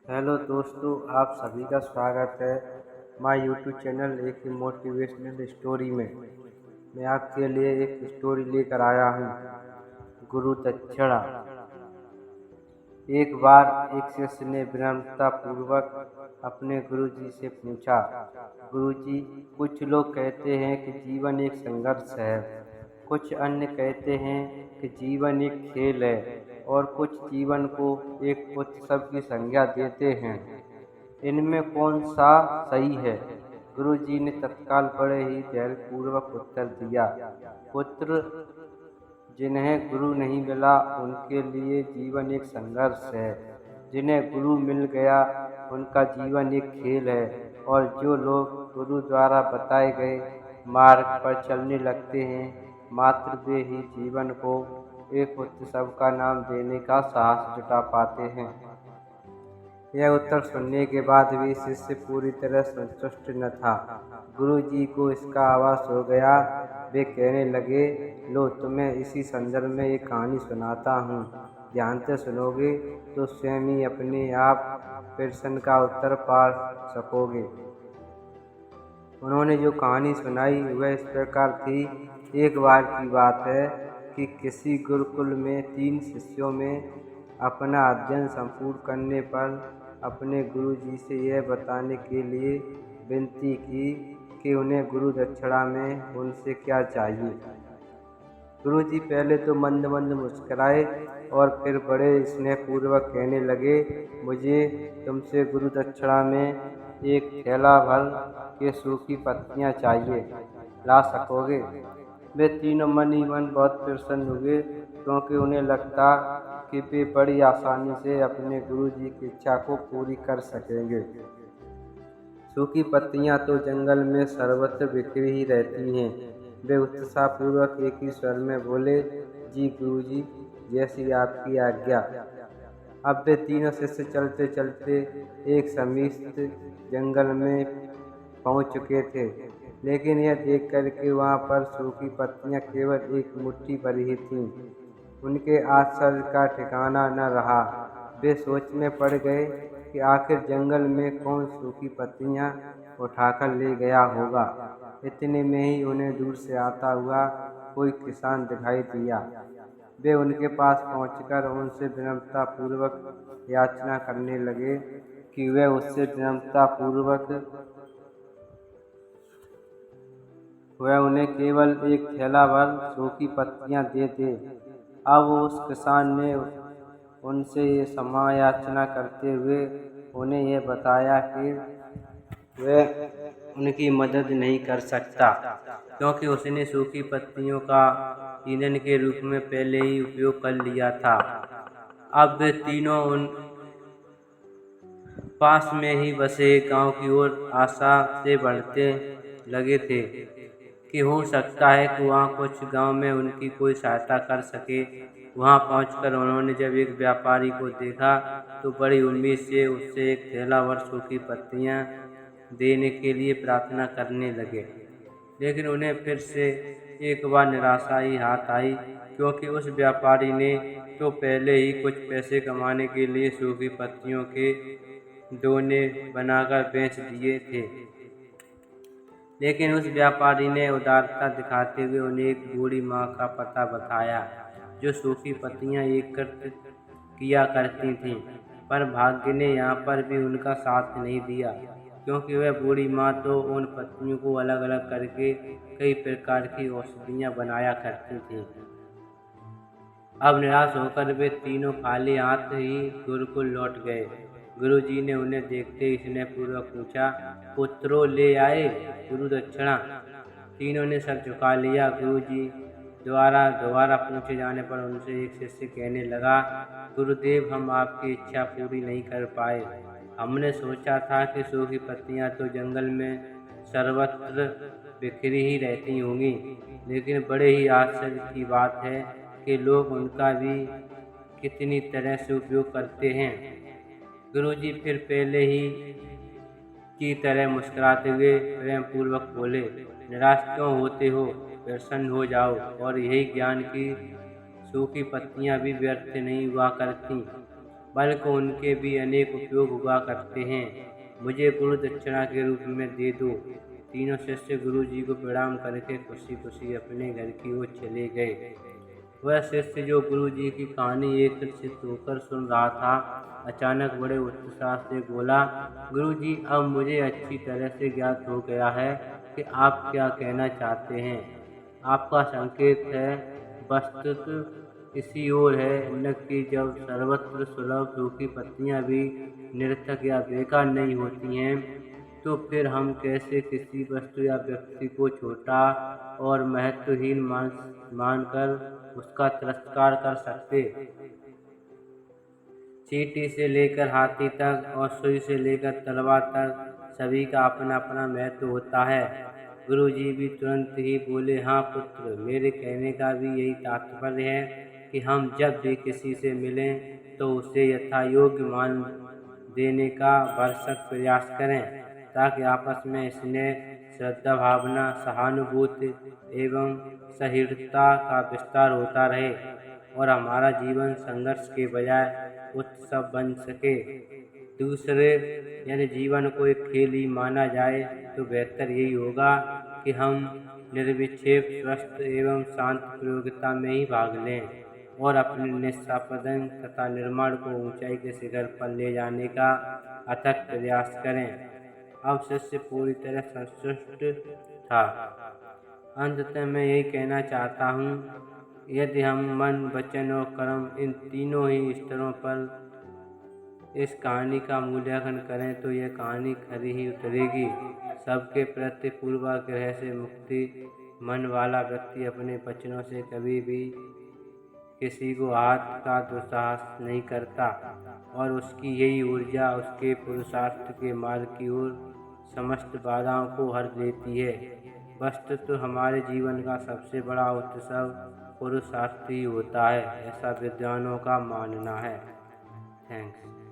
Hello दोस्तों, आप सभी का स्वागत है माय यूट्यूब चैनल एक मोटिवेशनल स्टोरी में। मैं आपके लिए एक स्टोरी लेकर आया हूँ, गुरु दक्षिणा। एक बार एक शिष्य ने विनम्रता पूर्वक अपने गुरुजी से पूछा, गुरुजी, कुछ लोग कहते हैं कि जीवन एक संघर्ष है, कुछ अन्य कहते हैं कि जीवन एक खेल है और कुछ जीवन को एक उत्सव की संज्ञा देते हैं। इनमें कौन सा सही है? गुरुजी ने तत्काल बड़े ही धैर्यपूर्वक उत्तर दिया, पुत्र, जिन्हें गुरु नहीं मिला उनके लिए जीवन एक संघर्ष है। जिन्हें गुरु मिल गया उनका जीवन एक खेल है। और जो लोग गुरु द्वारा बताए गए मार्ग पर चलने लगते हैं, मात्र वे ही जीवन को एक उत्सव का नाम देने का साहस जुटा पाते हैं। यह उत्तर सुनने के बाद भी शिष्य पूरी तरह संतुष्ट न था। गुरुजी को इसका आभास हो गया। वे कहने लगे, लो, तुम्हें इसी संदर्भ में एक कहानी सुनाता हूँ। ध्यान से सुनोगे तो स्वयं ही अपने आप प्रश्न का उत्तर पा सकोगे। उन्होंने जो कहानी सुनाई वह इस प्रकार थी। एक बार की बात है कि किसी गुरुकुल में 3 शिष्यों में अपना अध्ययन संपूर्ण करने पर अपने गुरुजी से यह बताने के लिए विनती की कि उन्हें गुरु दक्षिणा में उनसे क्या चाहिए। गुरुजी पहले तो मंद मंद मुस्कुराए और फिर बड़े स्नेहपूर्वक कहने लगे, मुझे तुमसे गुरु दक्षिणा में एक थैला भर के सूखी पत्तियां चाहिए, ला सकोगे? वे तीनों मन ही मन बहुत प्रसन्न हुए, क्योंकि उन्हें लगता कि वे बड़ी आसानी से अपने गुरुजी की इच्छा को पूरी कर सकेंगे। सूखी पत्तियां तो जंगल में सर्वत्र बिखरी ही रहती हैं। वे उत्साहपूर्वक एक ही स्वर में बोले, जी गुरुजी, जैसी आपकी आज्ञा। अब वे तीनों शिष्य चलते चलते एक समीप जंगल में पहुंच चुके थे, लेकिन यह देखकर कि वहां पर सूखी पत्तियां केवल एक मुट्ठी भर ही थीं, उनके आश्चर्य का ठिकाना न रहा। वे सोच में पड़ गए कि आखिर जंगल में कौन सूखी पत्तियां उठाकर ले गया होगा। इतने में ही उन्हें दूर से आता हुआ कोई किसान दिखाई दिया। वे उनके पास पहुंचकर उनसे विनम्रता पूर्वक याचना करने लगे कि वे उससे विनम्रता पूर्वक वह उन्हें केवल एक थैला भर सूखी पत्तियां दे दे। अब उस किसान ने उनसे ये क्षमा याचना करते हुए उन्हें यह बताया कि वह उनकी मदद नहीं कर सकता, क्योंकि उसने सूखी पत्तियों का ईंधन के रूप में पहले ही उपयोग कर लिया था। अब वे तीनों उन पास में ही बसे गांव की ओर आशा से बढ़ते लगे थे कि हो सकता है कि वहाँ कुछ गांव में उनकी कोई सहायता कर सके। वहाँ पहुंचकर उन्होंने जब एक व्यापारी को देखा तो बड़ी उम्मीद से उससे एक थैला भर सूखी पत्तियां देने के लिए प्रार्थना करने लगे, लेकिन उन्हें फिर से एक बार निराशा ही हाथ आई, क्योंकि उस व्यापारी ने तो पहले ही कुछ पैसे कमाने के लिए सूखी पत्तियों के दोने बनाकर बेच दिए थे। लेकिन उस व्यापारी ने उदारता दिखाते हुए उन्हें एक बूढ़ी माँ का पता बताया, जो सूखी पत्तियां एकत्र किया करती थीं। पर भाग्य ने यहाँ पर भी उनका साथ नहीं दिया, क्योंकि वह बूढ़ी माँ तो उन पत्तियों को अलग अलग करके कई प्रकार की औषधियाँ बनाया करती थीं। अब निराश होकर वे तीनों खाली हाथ ही गुरुकुल लौट गए। गुरुजी ने उन्हें देखते ही स्नेहपूर्वक पूछा, पुत्रों, ले आए गुरु दक्षिणा? तीनों ने सर झुका लिया। गुरुजी दोबारा पूछे जाने पर उनसे एक शिष्य कहने लगा, गुरुदेव, हम आपकी इच्छा पूरी नहीं कर पाए। हमने सोचा था कि सूखी पत्तियां तो जंगल में सर्वत्र बिखरी ही रहती होंगी, लेकिन बड़े ही आश्चर्य की बात है कि लोग उनका भी कितनी तरह से उपयोग करते हैं। गुरुजी फिर पहले ही की तरह मुस्कुराते हुए प्रेम पूर्वक बोले, निराश क्यों होते हो? प्रसन्न हो जाओ और यही ज्ञान की सूखी पत्तियां भी व्यर्थ नहीं हुआ करती, बल्कि उनके भी अनेक उपयोग हुआ करते हैं। मुझे गुरु दक्षिणा के रूप में दे दो। तीनों शिष्य गुरु जी को प्रणाम करके खुशी खुशी अपने घर की ओर चले गए। वह शिष्य जो गुरु जी की कहानी एकत्रित होकर सुन रहा था, अचानक बड़े उत्साह से बोला, गुरु जी, अब मुझे अच्छी तरह से ज्ञात हो गया है कि आप क्या कहना चाहते हैं। आपका संकेत है वस्तुतः इसी ओर है, न कि जब सर्वत्र सुलभ सूखी पत्तियां भी निरर्थक या बेकार नहीं होती हैं, तो फिर हम कैसे किसी वस्तु या व्यक्ति को छोटा और महत्वहीन मानकर उसका तिरस्कार कर सकते। चींटी से लेकर हाथी तक और सुई से लेकर तलवार तक सभी का अपना अपना महत्व होता है। गुरु जी भी तुरंत ही बोले, हाँ पुत्र, मेरे कहने का भी यही तात्पर्य है कि हम जब भी किसी से मिलें तो उसे यथा योग्य मान देने का भरसक प्रयास करें, ताकि आपस में स्नेह, श्रद्धा भावना, सहानुभूति एवं सहृदयता का विस्तार होता रहे और हमारा जीवन संघर्ष के बजाय उत्सव बन सके। दूसरे यदि जीवन को एक खेल ही माना जाए तो बेहतर यही होगा कि हम निर्विक्षेप, स्वस्थ एवं शांत प्रतियोगिता में ही भाग लें और अपने निष्पादन तथा निर्माण को ऊंचाई के शिखर पर ले जाने का अथक प्रयास करें। अब शिष्य पूरी तरह संतुष्ट था। अंततः मैं यही कहना चाहता हूँ, यदि हम मन, वचन और कर्म इन तीनों ही स्तरों पर इस कहानी का मूल्यांकन करें तो यह कहानी खरी ही उतरेगी। सबके प्रति पूर्वाग्रह से मुक्ति मन वाला व्यक्ति अपने वचनों से कभी भी किसी को हाथ का दुस्साहस नहीं करता और उसकी यही ऊर्जा उसके पुरुषार्थ के मार्ग की ओर समस्त बाधाओं को हर लेती है। वस्तुतः हमारे जीवन का सबसे बड़ा उत्सव पुरुषार्थ ही होता है, ऐसा विद्वानों का मानना है। थैंक्स।